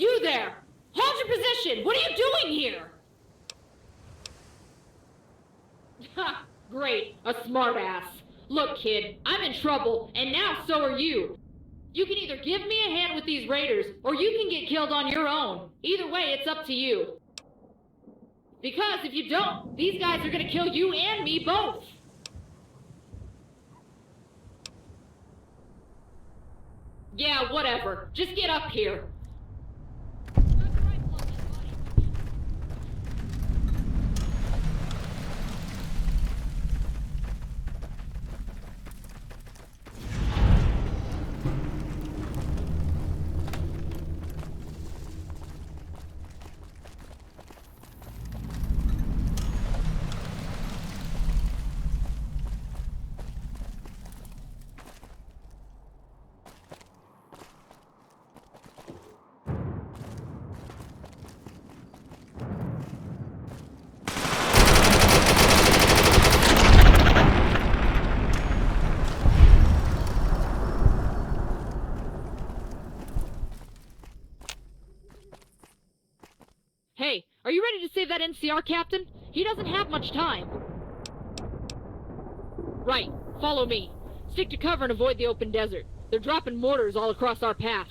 You there! Hold your position! What are you doing here? Ha! Great, a smartass. Look, kid, I'm in trouble, and now so are you. You can either give me a hand with these raiders, or you can get killed on your own. Either way, it's up to you. Because if you don't, these guys are gonna kill you and me both. Yeah, whatever. Just get up here. Hey, are you ready to save that NCR captain? He doesn't have much time. Right, follow me. Stick to cover and avoid the open desert. They're dropping mortars all across our path.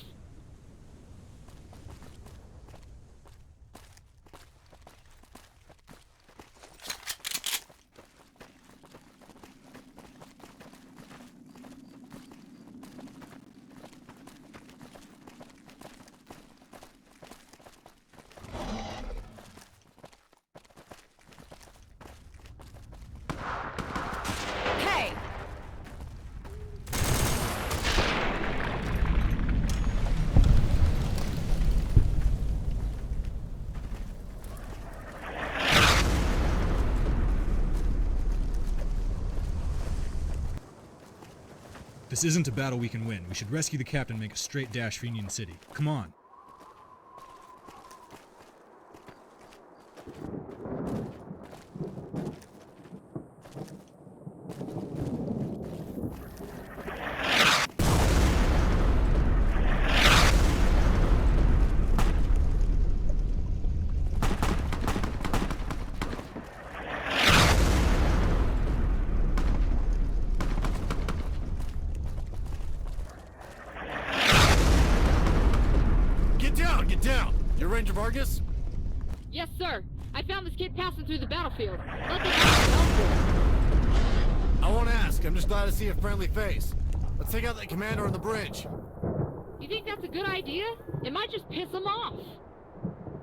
This isn't a battle we can win. We should rescue the captain and make a straight dash for Union City. Come on. Yes, sir. I found this kid passing through the battlefield. Let me help. I won't ask. I'm just glad to see a friendly face. Let's take out that commander on the bridge. You think that's a good idea? It might just piss him off.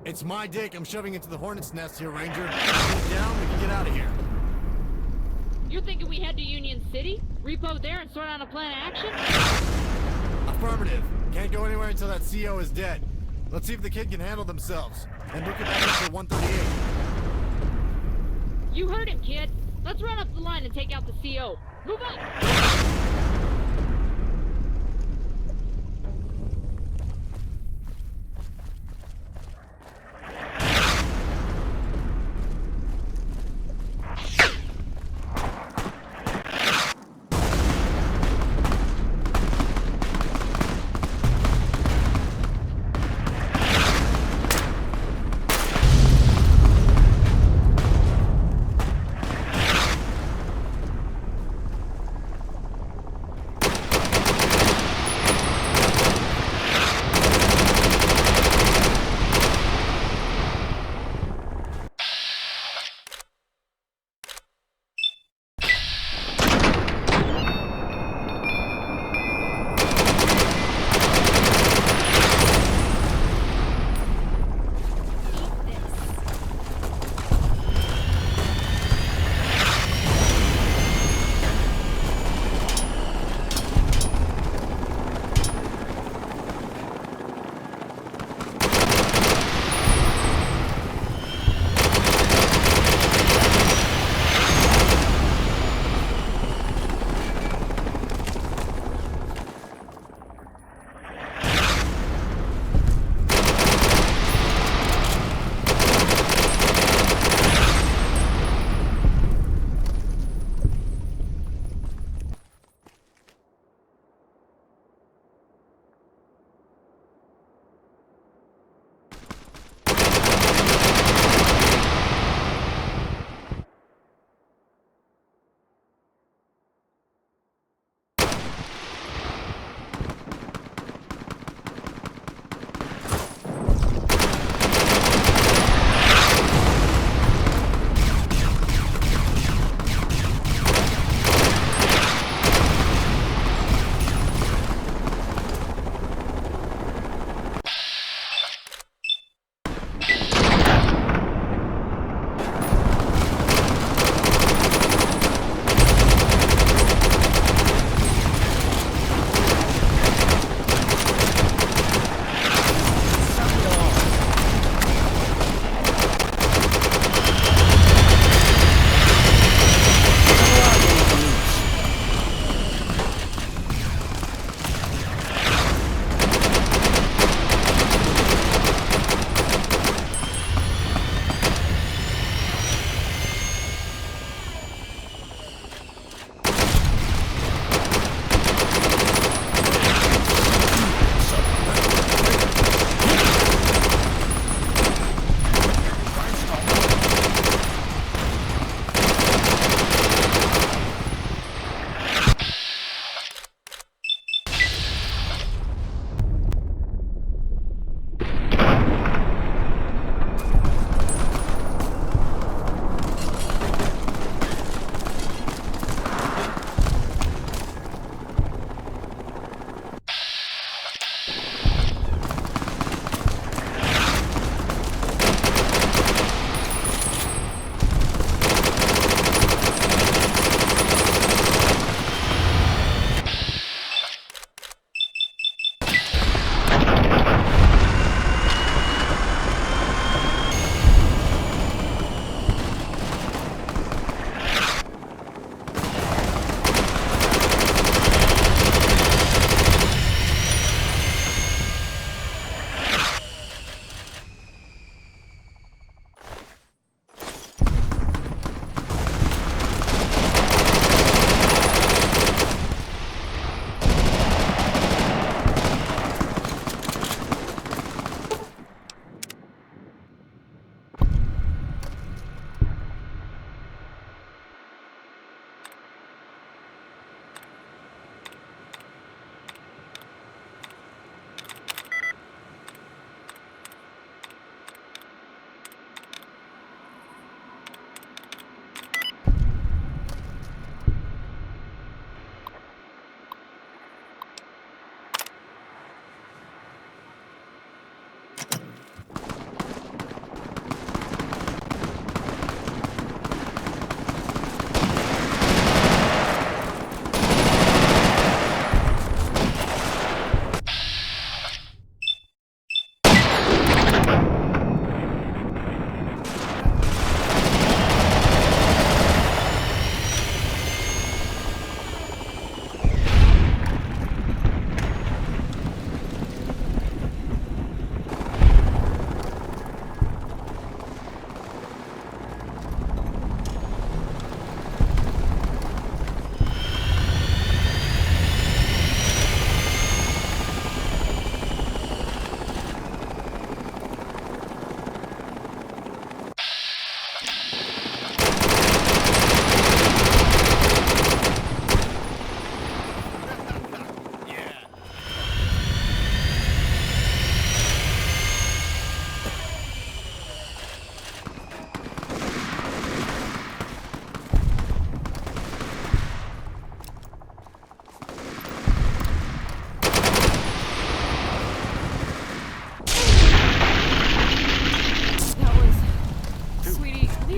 It's my dick I'm shoving into the hornet's nest here, Ranger. Get down, we can get out of here. You're thinking we head to Union City? Repo there and sort out a plan of action? Affirmative. Can't go anywhere until that CO is dead. Let's see if the kid can handle themselves. And book it back up to 138. You heard him, kid. Let's run up the line and take out the CO. Move up!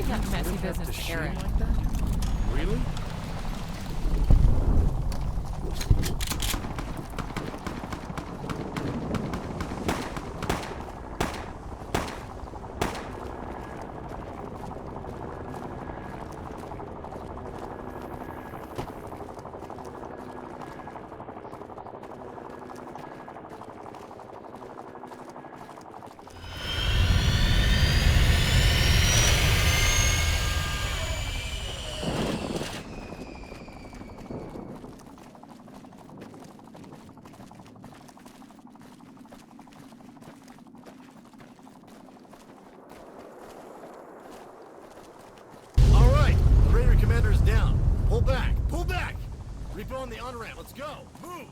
leave that messy business to Eric. Like that? Really? Commander's down. Pull back! Pull back! Repo on the on-ramp. Let's go! Move!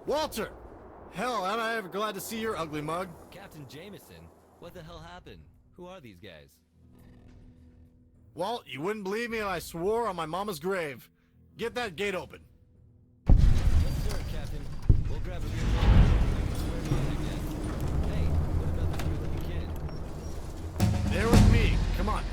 Walter! Hell, am I ever glad to see your ugly mug. Captain Jameson, what the hell happened? Who are these guys? Walt, you wouldn't believe me if I swore on my mama's grave. Get that gate open. Yes, sir, Captain. We'll grab a beer. Hey, what about the good-looking kid? There with me. Come on.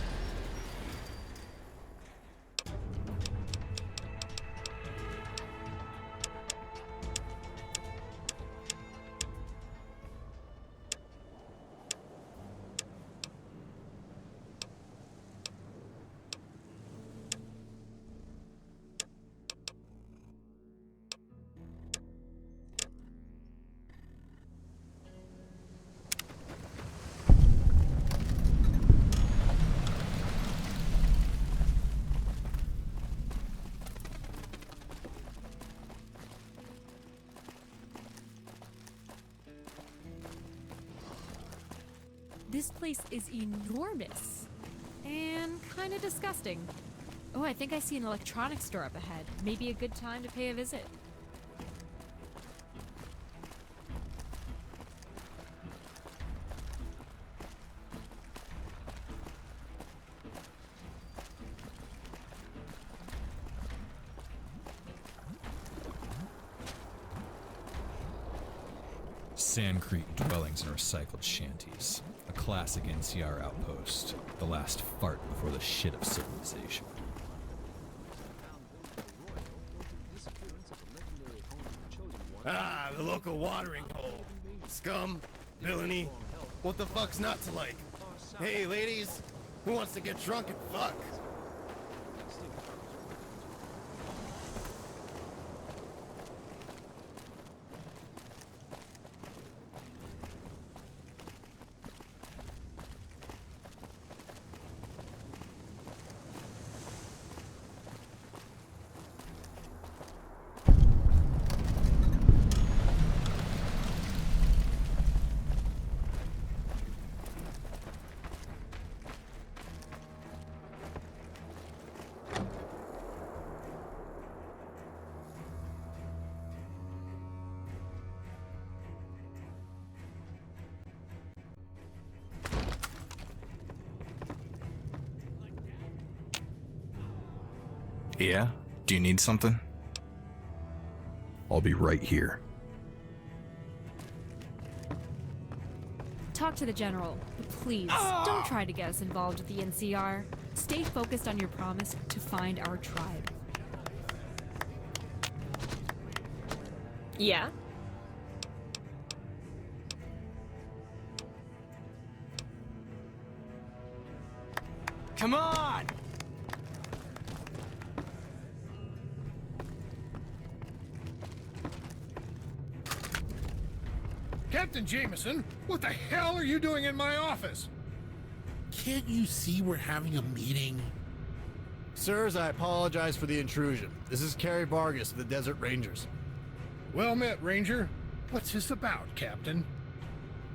This place is enormous and kind of disgusting. Oh, I think I see an electronics store up ahead. Maybe a good time to pay a visit. Sandcrete dwellings and recycled shanties. A classic NCR outpost. The last fart before the shit of civilization. Ah, the local watering hole. Scum, villainy. What the fuck's not to like? Hey, ladies, who wants to get drunk and fuck? Yeah? Do you need something? I'll be right here. Talk to the general, but please don't try to get us involved with the NCR. Stay focused on your promise to find our tribe. Yeah? Come on! Captain Jameson, what the hell are you doing in my office? Can't you see we're having a meeting? Sirs, I apologize for the intrusion. This is Carrie Vargas of the Desert Rangers. Well met, Ranger. What's this about, Captain?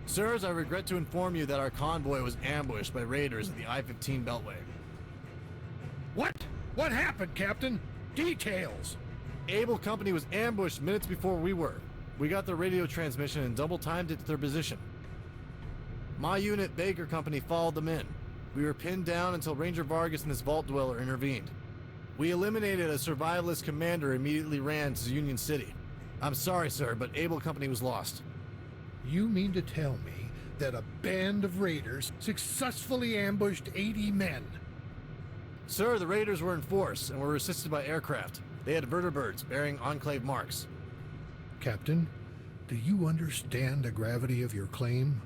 Sirs, I regret to inform you that our convoy was ambushed by raiders at the I-15 Beltway. What? What happened, Captain? Details. Able Company was ambushed minutes before we were. We got their radio transmission and double-timed it to their position. My unit, Baker Company, followed them in. We were pinned down until Ranger Vargas and his vault dweller intervened. We eliminated a survivalist commander and immediately ran to Union City. I'm sorry, sir, but Able Company was lost. You mean to tell me that a band of raiders successfully ambushed 80 men? Sir, the raiders were in force and were assisted by aircraft. They had vertibirds bearing Enclave marks. Captain, do you understand the gravity of your claim?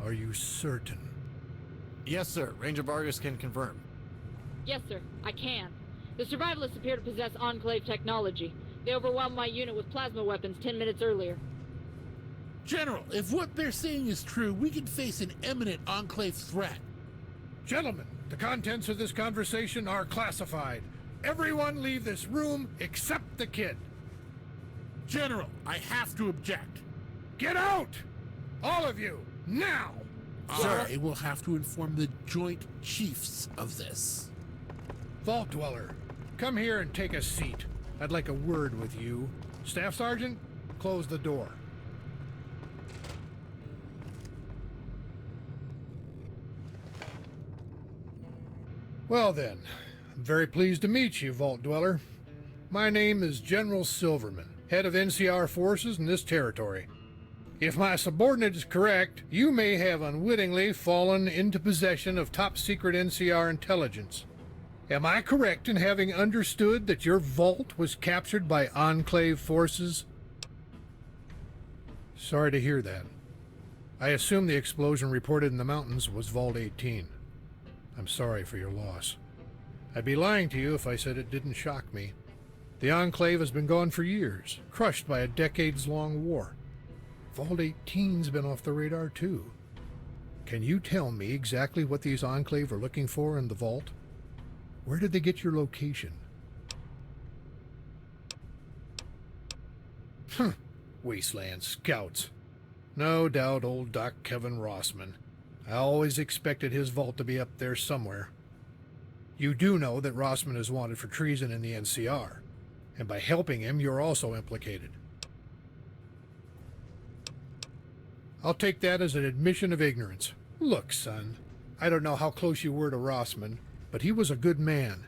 Are you certain? Yes, sir. Ranger Vargas can confirm. Yes, sir, I can. The survivalists appear to possess Enclave technology. They overwhelmed my unit with plasma weapons 10 minutes earlier. General, if what they're saying is true, we can face an imminent Enclave threat. Gentlemen, the contents of this conversation are classified. Everyone leave this room except the kid. General, I have to object. Get out! All of you, now! I will have to inform the Joint Chiefs of this. Vault Dweller, come here and take a seat. I'd like a word with you. Staff Sergeant, close the door. Well then, I'm very pleased to meet you, Vault Dweller. My name is General Silverman, head of NCR forces in this territory. If my subordinate is correct, you may have unwittingly fallen into possession of top-secret NCR intelligence. Am I correct in having understood that your vault was captured by Enclave forces? Sorry to hear that. I assume the explosion reported in the mountains was Vault 18. I'm sorry for your loss. I'd be lying to you if I said it didn't shock me. The Enclave has been gone for years, crushed by a decades-long war. Vault 18's been off the radar too. Can you tell me exactly what these Enclave are looking for in the vault? Where did they get your location? Wasteland Scouts. No doubt old Doc Kevin Rossman. I always expected his vault to be up there somewhere. You do know that Rossman is wanted for treason in the NCR, and by helping him, you're also implicated. I'll take that as an admission of ignorance. Look, son, I don't know how close you were to Rossman, but he was a good man.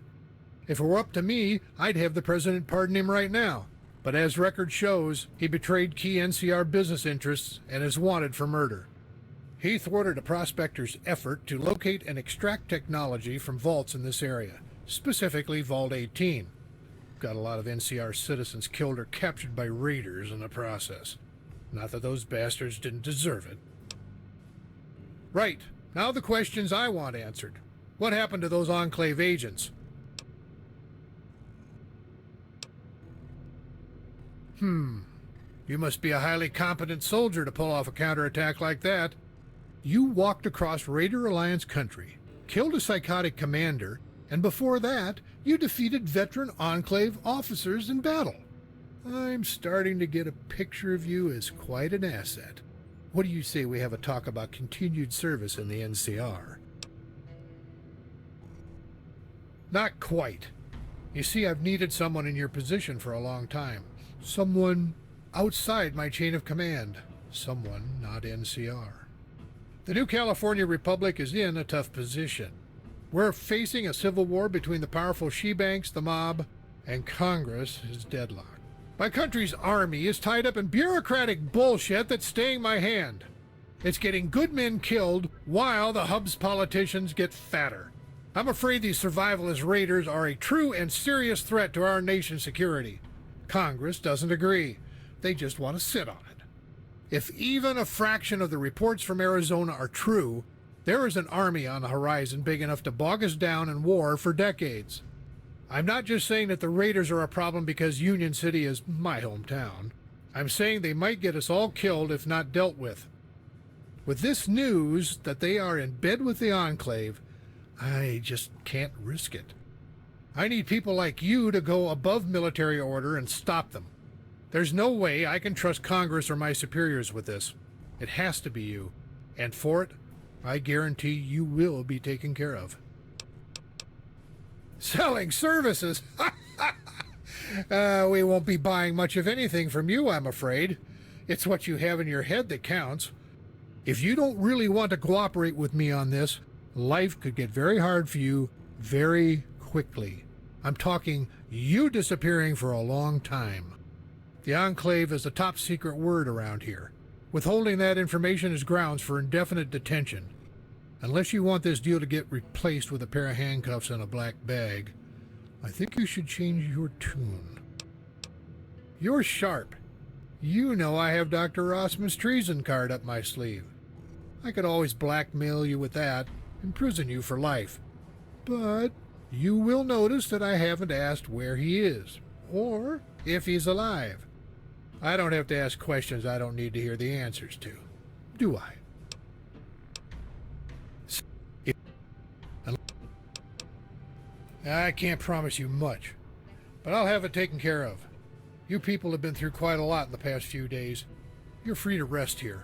If it were up to me, I'd have the president pardon him right now. But as record shows, he betrayed key NCR business interests and is wanted for murder. He thwarted a prospector's effort to locate and extract technology from vaults in this area, specifically Vault 18. Got a lot of NCR citizens killed or captured by raiders in the process. Not that those bastards didn't deserve it. Right, now the questions I want answered. What happened to those Enclave agents? You must be a highly competent soldier to pull off a counterattack like that. You walked across Raider Alliance country, killed a psychotic commander, and before that, you defeated veteran Enclave officers in battle. I'm starting to get a picture of you as quite an asset. What do you say we have a talk about continued service in the NCR? Not quite. You see, I've needed someone in your position for a long time. Someone outside my chain of command. Someone not NCR. The new California Republic is in a tough position. We're facing a civil war between the powerful Shi banks, the mob, and Congress is deadlocked. My country's army is tied up in bureaucratic bullshit that's staying my hand. It's getting good men killed while the hub's politicians get fatter. I'm afraid these survivalist raiders are a true and serious threat to our nation's security. Congress doesn't agree. They just want to sit on it. If even a fraction of the reports from Arizona are true, there is an army on the horizon big enough to bog us down in war for decades. I'm not just saying that the raiders are a problem because Union City is my hometown. I'm saying they might get us all killed if not dealt with. With this news that they are in bed with the Enclave, I just can't risk it. I need people like you to go above military order and stop them. There's no way I can trust Congress or my superiors with this. It has to be you. And for it, I guarantee you will be taken care of. Selling services? We won't be buying much of anything from you, I'm afraid. It's what you have in your head that counts. If you don't really want to cooperate with me on this, life could get very hard for you very quickly. I'm talking you disappearing for a long time. The Enclave is a top-secret word around here. Withholding that information is grounds for indefinite detention. Unless you want this deal to get replaced with a pair of handcuffs and a black bag, I think you should change your tune. You're sharp. You know I have Dr. Rossman's treason card up my sleeve. I could always blackmail you with that, imprison you for life. But you will notice that I haven't asked where he is, or if he's alive. I don't have to ask questions I don't need to hear the answers to, do I? I can't promise you much, but I'll have it taken care of. You people have been through quite a lot in the past few days. You're free to rest here.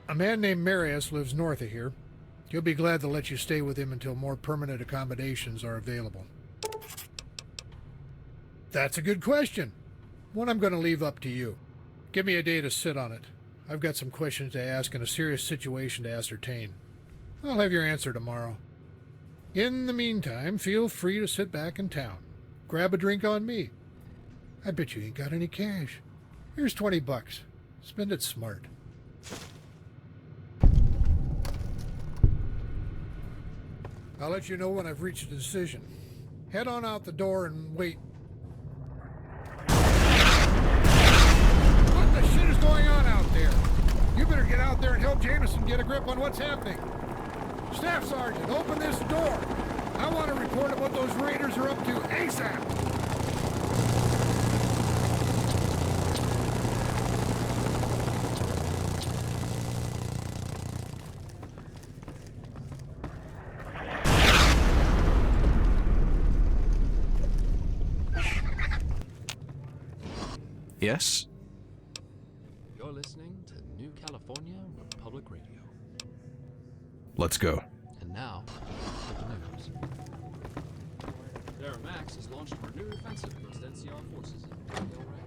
A man named Marius lives north of here. He'll be glad to let you stay with him until more permanent accommodations are available. That's a good question. One I'm going to leave up to you. Give me a day to sit on it. I've got some questions to ask and a serious situation to ascertain. I'll have your answer tomorrow. In the meantime, feel free to sit back in town. Grab a drink on me. I bet you ain't got any cash. Here's $20. Spend it smart. I'll let you know when I've reached a decision. Head on out the door and wait. What the shit is going on out there? You better get out there and help Jameson get a grip on what's happening. Staff Sergeant, open this door. I want to report on what those raiders are up to ASAP. Yes? You're listening to New California Republic Radio. Let's go. And now, for the news. Max has launched a renewed offensive against NCR forces in Del Rey.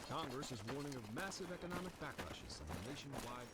Congress is warning of massive economic backlashes and a nationwide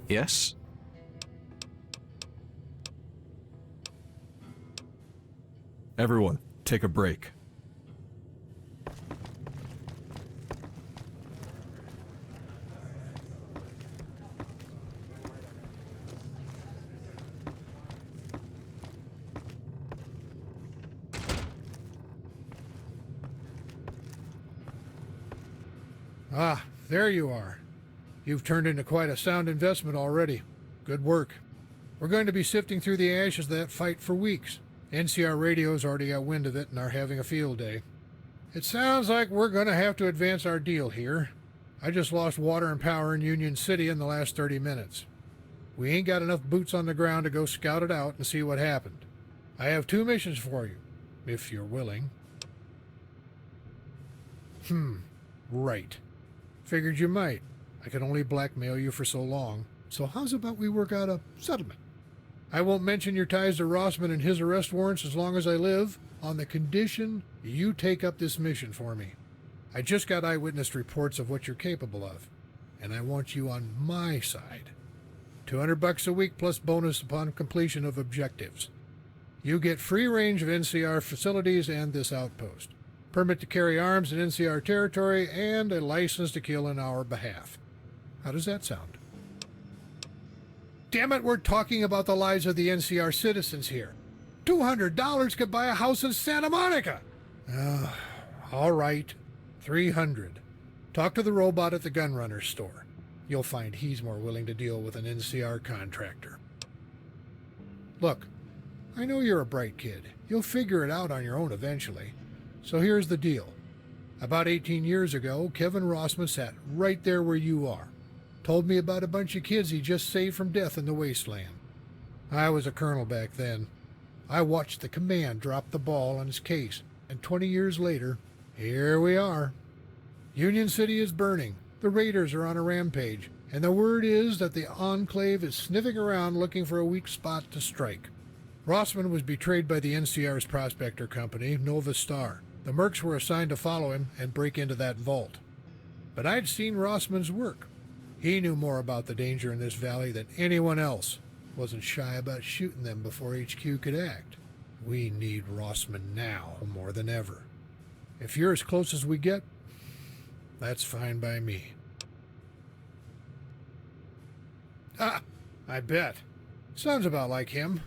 Yes? Everyone, take a break. Ah, there you are. You've turned into quite a sound investment already. Good work. We're going to be sifting through the ashes of that fight for weeks. NCR Radio's already got wind of it and are having a field day. It sounds like we're going to have to advance our deal here. I just lost water and power in Union City in the last 30 minutes. We ain't got enough boots on the ground to go scout it out and see what happened. I have 2 missions for you, if you're willing. Right. Figured you might. I could only blackmail you for so long. So how's about we work out a settlement? I won't mention your ties to Rossman and his arrest warrants as long as I live, on the condition you take up this mission for me. I just got eyewitness reports of what you're capable of, and I want you on my side. $200 a week plus bonus upon completion of objectives. You get free range of NCR facilities and this outpost, permit to carry arms in NCR territory, and a license to kill in our behalf. How does that sound? Damn it, we're talking about the lives of the NCR citizens here. $200 could buy a house in Santa Monica. All right, $300. Talk to the robot at the gunrunner store. You'll find he's more willing to deal with an NCR contractor. Look, I know you're a bright kid. You'll figure it out on your own eventually. So here's the deal. About 18 years ago, Kevin Rossman sat right there where you are. Told me about a bunch of kids he just saved from death in the Wasteland. I was a colonel back then. I watched the command drop the ball on his case, and 20 years later, here we are. Union City is burning, the raiders are on a rampage, and the word is that the Enclave is sniffing around looking for a weak spot to strike. Rossman was betrayed by the NCR's prospector company, Nova Star. The mercs were assigned to follow him and break into that vault. But I'd seen Rossman's work. He knew more about the danger in this valley than anyone else. Wasn't shy about shooting them before HQ could act. We need Rossman now more than ever. If you're as close as we get, that's fine by me. Ah, I bet. Sounds about like him.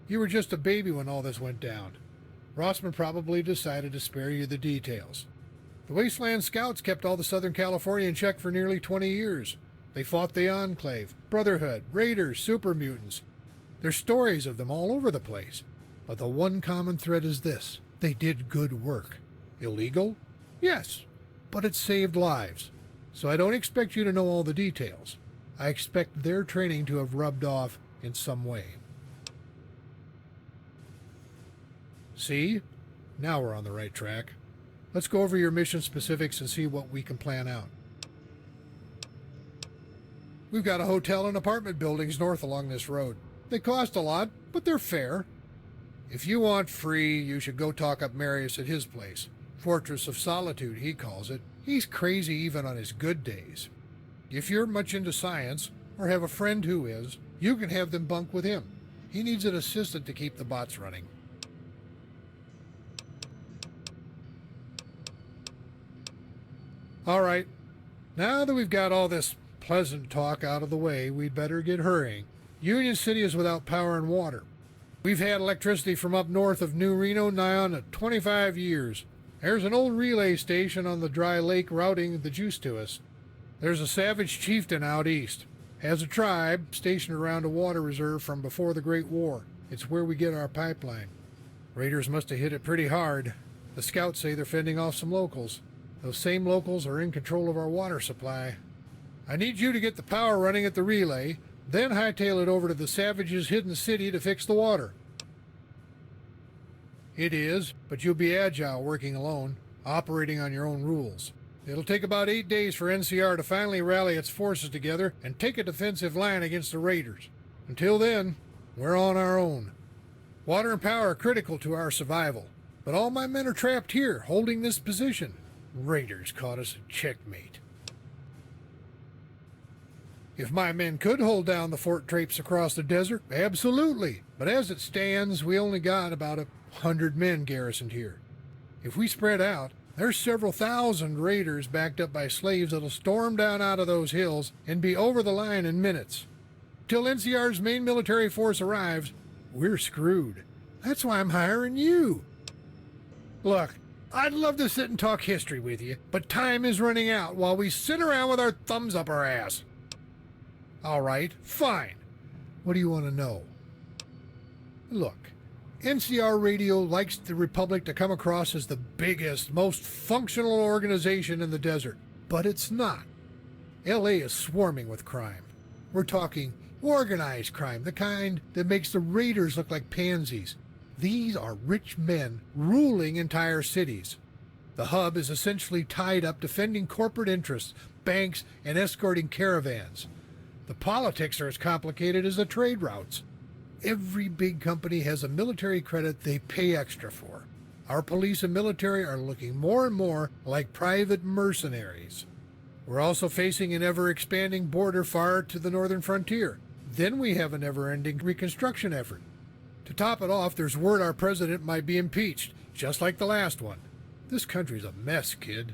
You were just a baby when all this went down. Rossman probably decided to spare you the details. The Wasteland Scouts kept all the Southern California in check for nearly 20 years. They fought the Enclave, Brotherhood, Raiders, Super Mutants. There's stories of them all over the place. But the one common thread is this. They did good work. Illegal? Yes, but it saved lives. So I don't expect you to know all the details. I expect their training to have rubbed off in some way. See? Now we're on the right track. Let's go over your mission specifics and see what we can plan out. We've got a hotel and apartment buildings north along this road. They cost a lot, but they're fair. If you want free, you should go talk up Marius at his place. Fortress of Solitude, he calls it. He's crazy even on his good days. If you're much into science, or have a friend who is, you can have them bunk with him. He needs an assistant to keep the bots running. All right, now that we've got all this pleasant talk out of the way, we'd better get hurrying. Union City is without power and water. We've had electricity from up north of New Reno nigh on to 25 years. There's an old relay station on the dry lake routing the juice to us. There's a savage chieftain out east. Has a tribe stationed around a water reserve from before the Great War. It's where we get our pipeline. Raiders must have hit it pretty hard. The scouts say they're fending off some locals. Those same locals are in control of our water supply. I need you to get the power running at the relay, then hightail it over to the savages' hidden city to fix the water. It is, but you'll be agile working alone, operating on your own rules. It'll take about 8 days for NCR to finally rally its forces together and take a defensive line against the Raiders. Until then, we're on our own. Water and power are critical to our survival, but all my men are trapped here, holding this position. Raiders caught us in checkmate. If my men could hold down the fort traps across the desert, absolutely. But as it stands, we only got about 100 men garrisoned here. If we spread out, there's several thousand raiders backed up by slaves that'll storm down out of those hills and be over the line in minutes. Till NCR's main military force arrives, we're screwed. That's why I'm hiring you. Look, I'd love to sit and talk history with you, but time is running out while we sit around with our thumbs up our ass. All right, fine. What do you want to know? Look, NCR Radio likes the Republic to come across as the biggest, most functional organization in the desert, but it's not. LA is swarming with crime. We're talking organized crime, the kind that makes the raiders look like pansies. These are rich men ruling entire cities. The hub is essentially tied up defending corporate interests, banks, and escorting caravans. The politics are as complicated as the trade routes. Every big company has a military credit they pay extra for. Our police and military are looking more and more like private mercenaries. We're also facing an ever-expanding border far to the northern frontier. Then we have a never-ending reconstruction effort. To top it off, there's word our president might be impeached, just like the last one. This country's a mess, kid.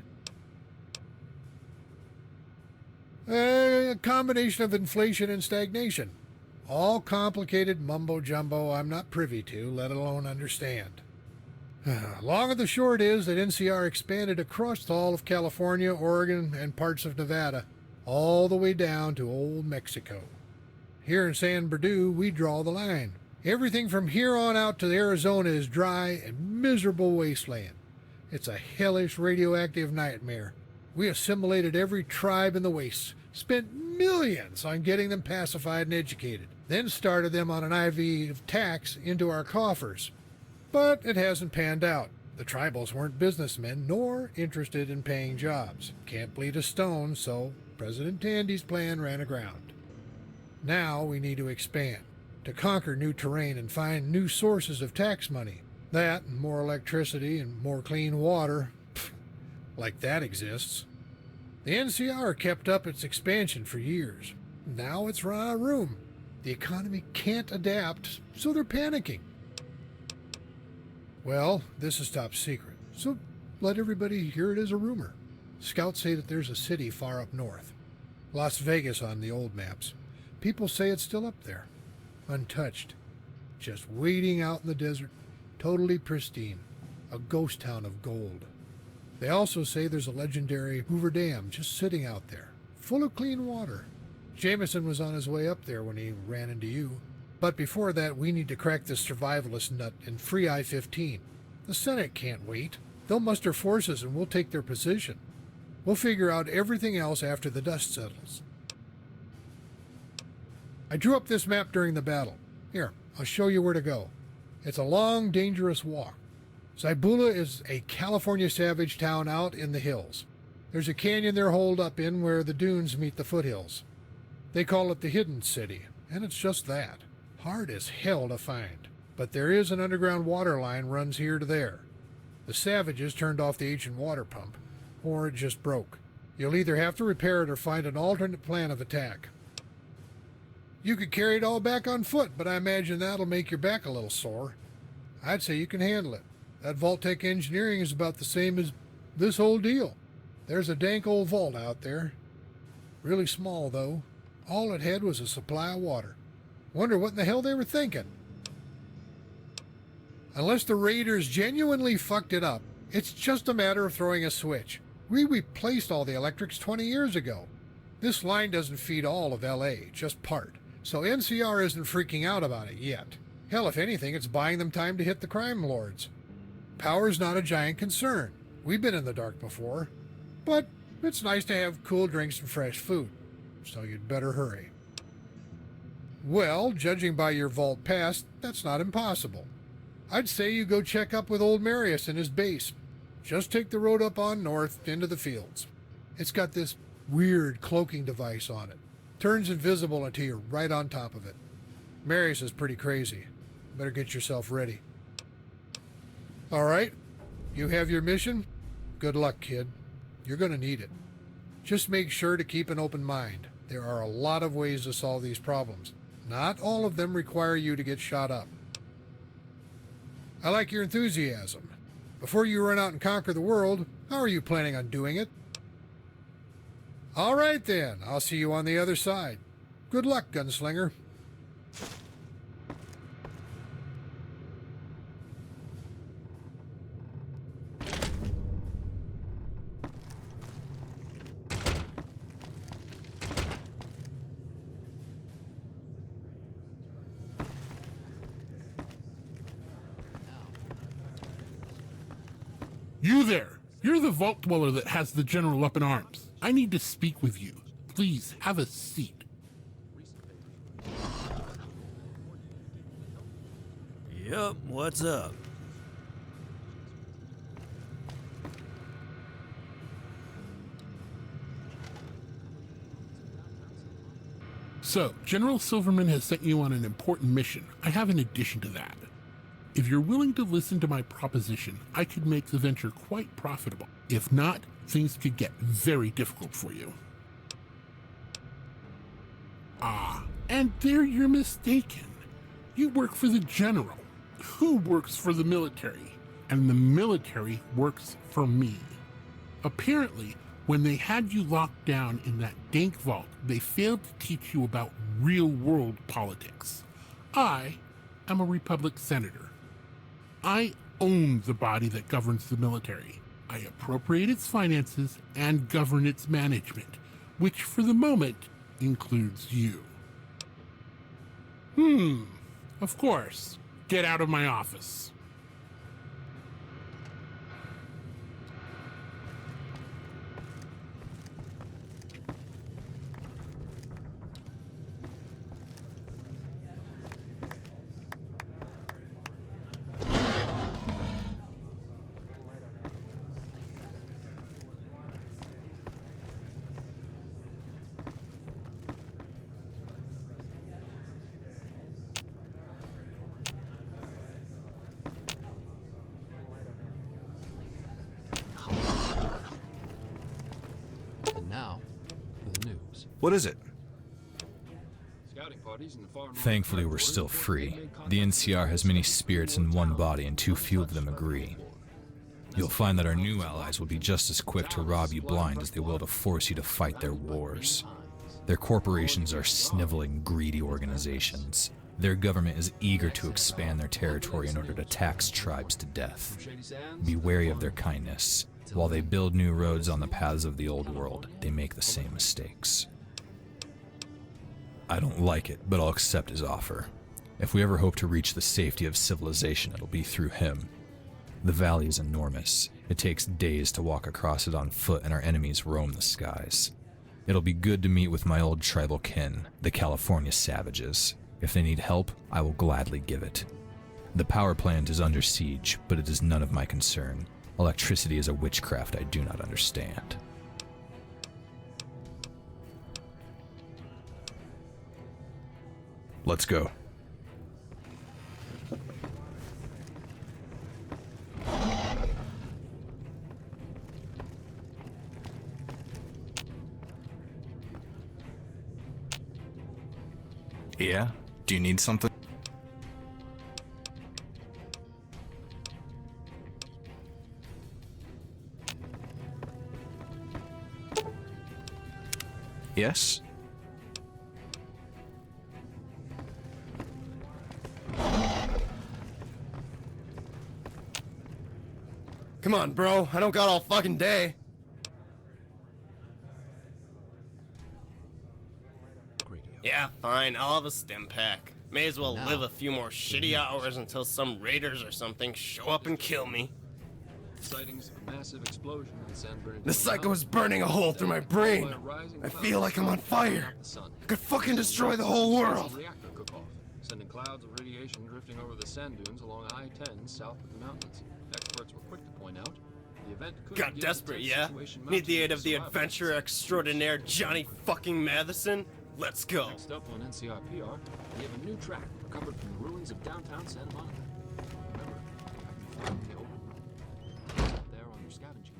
A combination of inflation and stagnation. All complicated mumbo-jumbo I'm not privy to, let alone understand. Long of the short is that NCR expanded across all of California, Oregon, and parts of Nevada, all the way down to old Mexico. Here in San Bernardino, we draw the line. Everything from here on out to Arizona is dry and miserable wasteland. It's a hellish radioactive nightmare. We assimilated every tribe in the wastes, spent millions on getting them pacified and educated, then started them on an IV of tax into our coffers. But it hasn't panned out. The tribals weren't businessmen nor interested in paying jobs. Can't bleed a stone, so President Tandy's plan ran aground. Now we need to expand, to conquer new terrain and find new sources of tax money. That and more electricity and more clean water. Like that exists. The NCR kept up its expansion for years. Now it's run out of room. The economy can't adapt, so they're panicking. Well, this is top secret, so let everybody hear it as a rumor. Scouts say that there's a city far up north. Las Vegas on the old maps. People say it's still up there, untouched, just waiting out in the desert, totally pristine, a ghost town of gold. They also say there's a legendary Hoover Dam just sitting out there, full of clean water. Jameson was on his way up there when he ran into you. But before that, we need to crack this survivalist nut and free I-15. The Senate can't wait. They'll muster forces and we'll take their position. We'll figure out everything else after the dust settles. I drew up this map during the battle. Here, I'll show you where to go. It's a long, dangerous walk. Zaibula is a California savage town out in the hills. There's a canyon they're holed up in where the dunes meet the foothills. They call it the Hidden City, and it's just that. Hard as hell to find, but there is an underground water line runs here to there. The savages turned off the ancient water pump, or it just broke. You'll either have to repair it or find an alternate plan of attack. You could carry it all back on foot, but I imagine that'll make your back a little sore. I'd say you can handle it. That Vault-Tec engineering is about the same as this whole deal. There's a dank old vault out there. Really small, though. All it had was a supply of water. Wonder what in the hell they were thinking. Unless the raiders genuinely fucked it up, it's just a matter of throwing a switch. We replaced all the electrics 20 years ago. This line doesn't feed all of LA, just part. So NCR isn't freaking out about it yet. Hell, if anything, it's buying them time to hit the crime lords. Power's not a giant concern. We've been in the dark before. But it's nice to have cool drinks and fresh food. So you'd better hurry. Well, judging by your vault pass, that's not impossible. I'd say you go check up with old Marius in his base. Just take the road up on north into the fields. It's got this weird cloaking device on it. Turns invisible until you're right on top of it. Marius is pretty crazy. Better get yourself ready. All right, you have your mission? Good luck, kid. You're gonna need it. Just make sure to keep an open mind. There are a lot of ways to solve these problems. Not all of them require you to get shot up. I like your enthusiasm. Before you run out and conquer the world, how are you planning on doing it? All right then, I'll see you on the other side. Good luck, gunslinger. You there! You're the vault dweller that has the general up in arms. I need to speak with you. Please, have a seat. Yup, what's up? So, General Silverman has sent you on an important mission. I have an addition to that. If you're willing to listen to my proposition, I could make the venture quite profitable. If not, things could get very difficult for you. Ah, and there you're mistaken. You work for the general, who works for the military, and the military works for me. Apparently, when they had you locked down in that dank vault, they failed to teach you about real-world politics. I am a Republic senator. I own the body that governs the military. I appropriate its finances and govern its management, which for the moment includes you. Of course. Get out of my office. And now, for the news. What is it? Scouting parties in the far north Thankfully, we're still free. The NCR has many spirits in one body, and too few of them agree. You'll find that our new allies will be just as quick to rob you blind as they will to force you to fight their wars. Their corporations are sniveling, greedy organizations. Their government is eager to expand their territory in order to tax tribes to death. Be wary of their kindness. While they build new roads on the paths of the old world, they make the same mistakes. I don't like it, but I'll accept his offer. If we ever hope to reach the safety of civilization, it'll be through him. The valley is enormous. It takes days to walk across it on foot, and our enemies roam the skies. It'll be good to meet with my old tribal kin, the California Savages. If they need help, I will gladly give it. The power plant is under siege, but it is none of my concern. Electricity is a witchcraft I do not understand. Let's go. Yeah? Do you need something? Yes? Come on, bro. I don't got all fucking day. Yeah, fine. I'll have a stim pack. May as well live a few more shitty hours until some raiders or something show up and kill me. Sightings of a massive explosion in San Bernardino The psycho is burning a hole through my brain. I feel like I'm on fire. I could fucking destroy the whole world. Reactor cook-off, sending clouds of radiation drifting over the sand dunes along I-10 south of the mountains. Experts were quick to point out the event could Got be desperate, a yeah? situation Need the aid of the mounted adventurer survivors. extraordinaire Johnny fucking Matheson? Let's go. Next up on NCRPR, we have a new track recovered from the ruins of downtown Santa Monica. Remember, you can find the old there on your scavenging.